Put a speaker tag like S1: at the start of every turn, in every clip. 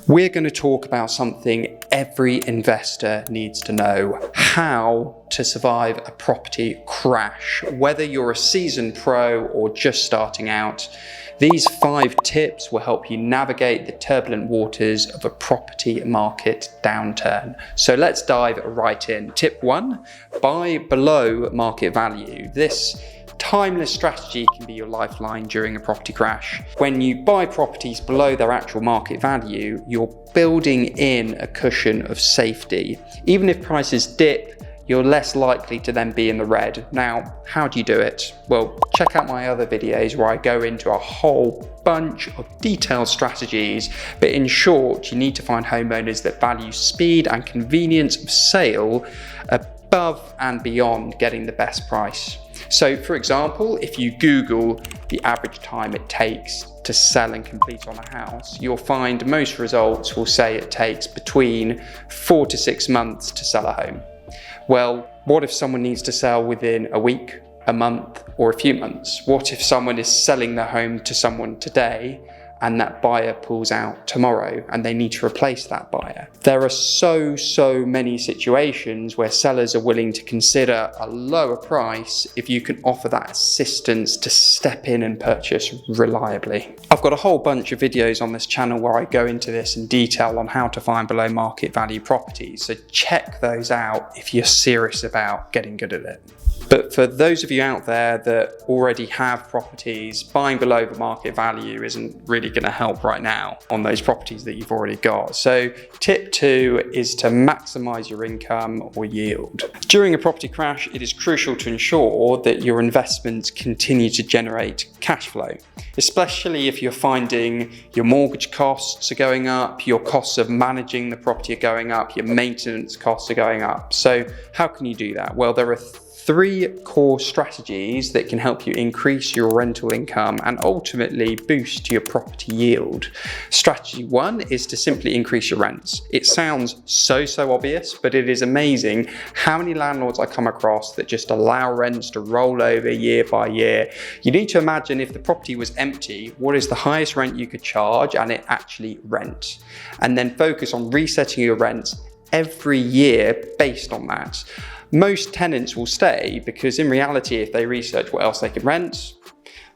S1: We're going to talk about something every investor needs to know: how to survive a property crash. Whether you're a seasoned pro or just starting out, these 5 tips will help you navigate the turbulent waters of a property market downturn. So let's dive right in. Tip 1, buy below market value. This timeless strategy can be your lifeline during a property crash. When you buy properties below their actual market value, you're building in a cushion of safety. Even if prices dip, you're less likely to then be in the red. Now, how do you do it? Well, check out my other videos where I go into a whole bunch of detailed strategies, but in short, you need to find homeowners that value speed and convenience of sale above and beyond getting the best price. So for example, if you Google the average time it takes to sell and complete on a house, you'll find most results will say it takes between 4 to 6 months to sell a home. Well, what if someone needs to sell within a week, a month, or a few months? What if someone is selling their home to someone today and that buyer pulls out tomorrow and they need to replace that buyer? There are so many situations where sellers are willing to consider a lower price if you can offer that assistance to step in and purchase reliably. I've got a whole bunch of videos on this channel where I go into this in detail on how to find below market value properties, so check those out if you're serious about getting good at it. But for those of you out there that already have properties, buying below the market value isn't really going to help right now on those properties that you've already got. So tip 2 is to maximize your income or yield. During a property crash, it is crucial to ensure that your investments continue to generate cash flow, especially if you're finding your mortgage costs are going up, your costs of managing the property are going up, your maintenance costs are going up. So how can you do that? Well, there are 3 core strategies that can help you increase your rental income and ultimately boost your property yield. Strategy 1 is to simply increase your rents. It sounds so obvious, but it is amazing how many landlords I come across that just allow rents to roll over year by year. You need to imagine if the property was empty, what is the highest rent you could charge and it actually rent? And then focus on resetting your rents every year based on that. Most tenants will stay because in reality, if they research what else they can rent,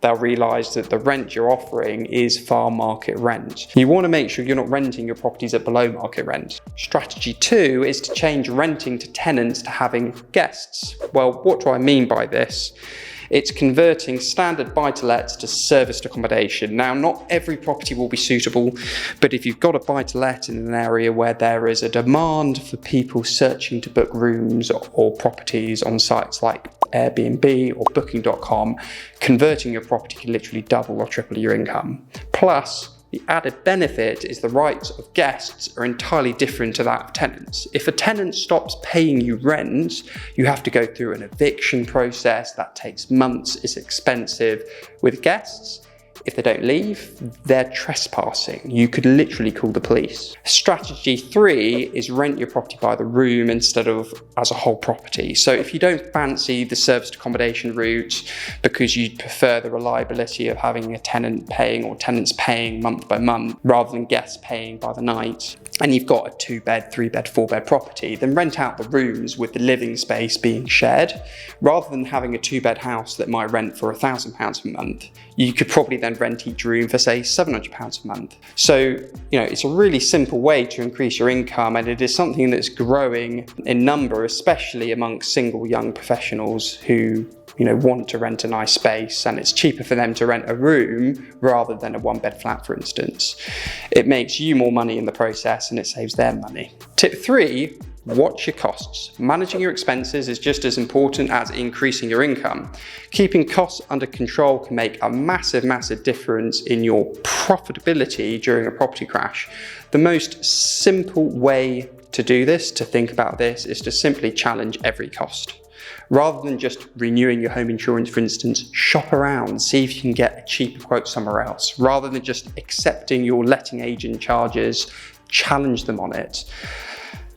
S1: they'll realise that the rent you're offering is far market rent. You want to make sure you're not renting your properties at below market rent. Strategy 2 is to change renting to tenants to having guests. Well, what do I mean by this? It's converting standard buy-to-lets to serviced accommodation. Now, not every property will be suitable, but if you've got a buy-to-let in an area where there is a demand for people searching to book rooms or properties on sites like Airbnb or Booking.com, converting your property can literally double or triple your income. Plus, the added benefit is the rights of guests are entirely different to that of tenants. If a tenant stops paying you rent, you have to go through an eviction process that takes months, it's expensive. With guests, if they don't leave, they're trespassing. You could literally call the police. Strategy 3 is rent your property by the room instead of as a whole property. So if you don't fancy the serviced accommodation route because you prefer the reliability of having a tenant paying or tenants paying month by month rather than guests paying by the night, and you've got a 2-bed, 3-bed, 4-bed property, then rent out the rooms with the living space being shared. Rather than having a 2-bed house that might rent for £1,000 a month, you could probably then rent each room for say £700 a month. So, it's a really simple way to increase your income, and it is something that's growing in number, especially amongst single young professionals who want to rent a nice space, and it's cheaper for them to rent a room rather than a 1-bed flat, for instance. It makes you more money in the process and it saves them money. Tip 3, watch your costs. Managing your expenses is just as important as increasing your income. Keeping costs under control can make a massive difference in your profitability during a property crash. The most simple way to do this, to think about this, is to simply challenge every cost. Rather than just renewing your home insurance, for instance, shop around, see if you can get a cheaper quote somewhere else. Rather than just accepting your letting agent charges, challenge them on it.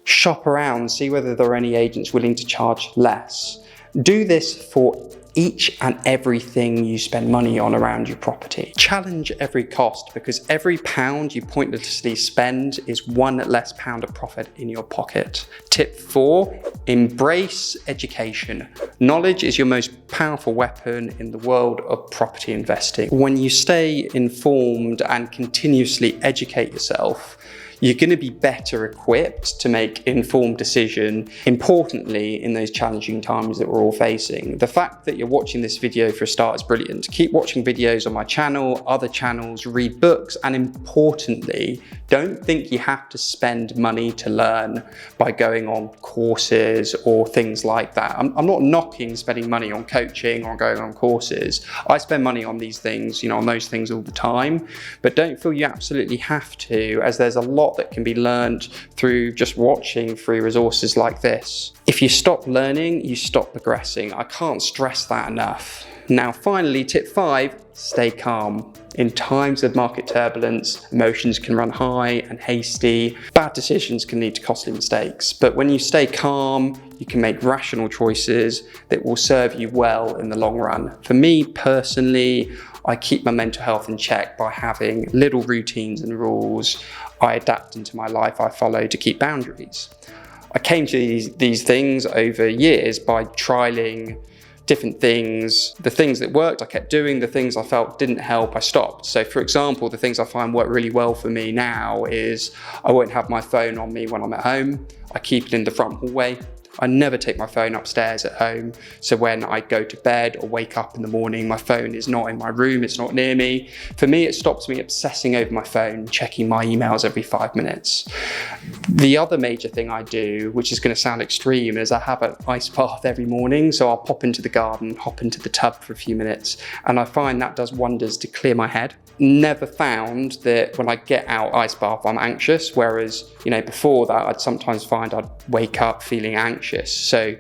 S1: Shop around, see whether there are any agents willing to charge less. Do this for each and everything you spend money on around your property. Challenge every cost, because every pound you pointlessly spend is one less pound of profit in your pocket. Tip 4, embrace education. Knowledge is your most powerful weapon in the world of property investing. When you stay informed and continuously educate yourself, you're going to be better equipped to make informed decision, importantly, in those challenging times that we're all facing. The fact that you're watching this video for a start is brilliant. Keep watching videos on my channel, other channels, read books, and importantly, don't think you have to spend money to learn by going on courses or things like that. I'm not knocking spending money on coaching or going on courses. I spend money on these things, on those things all the time, but don't feel you absolutely have to, as there's a lot that can be learned through just watching free resources like this. If you stop learning, you stop progressing. I can't stress that enough. Now, finally, tip 5, stay calm. In times of market turbulence, emotions can run high and hasty. Bad decisions can lead to costly mistakes. But when you stay calm, you can make rational choices that will serve you well in the long run. For me personally, I keep my mental health in check by having little routines and rules I adapt into my life I follow to keep boundaries. I came to these things over years by trialing different things. The things that worked, I kept doing. The things I felt didn't help, I stopped. So for example, the things I find work really well for me now is I won't have my phone on me when I'm at home. I keep it in the front hallway. I never take my phone upstairs at home. So when I go to bed or wake up in the morning, my phone is not in my room, it's not near me. For me, it stops me obsessing over my phone, checking my emails every 5 minutes. The other major thing I do, which is going to sound extreme, is I have an ice bath every morning. So I'll pop into the garden, hop into the tub for a few minutes, and I find that does wonders to clear my head. Never found that when I get out ice bath, I'm anxious, whereas, before that, I'd sometimes find I'd wake up feeling anxious. So,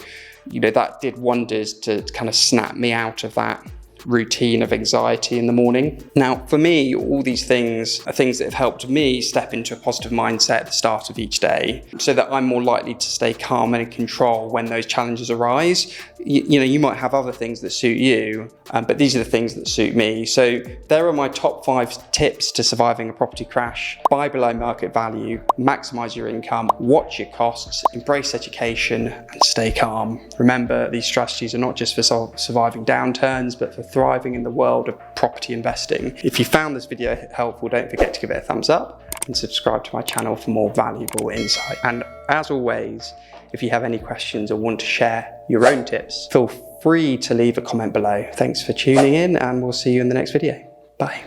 S1: that did wonders to kind of snap me out of that routine of anxiety in the morning. Now, for me, all these things are things that have helped me step into a positive mindset at the start of each day so that I'm more likely to stay calm and in control when those challenges arise. You might have other things that suit you, but these are the things that suit me. So there are my top 5 tips to surviving a property crash. Buy below market value, maximize your income, watch your costs, embrace education, and stay calm. Remember, these strategies are not just for surviving downturns, but for thriving in the world of property investing. If you found this video helpful, don't forget to give it a thumbs up and subscribe to my channel for more valuable insight. And as always, if you have any questions or want to share your own tips, feel free to leave a comment below. Thanks for tuning in, and we'll see you in the next video. Bye.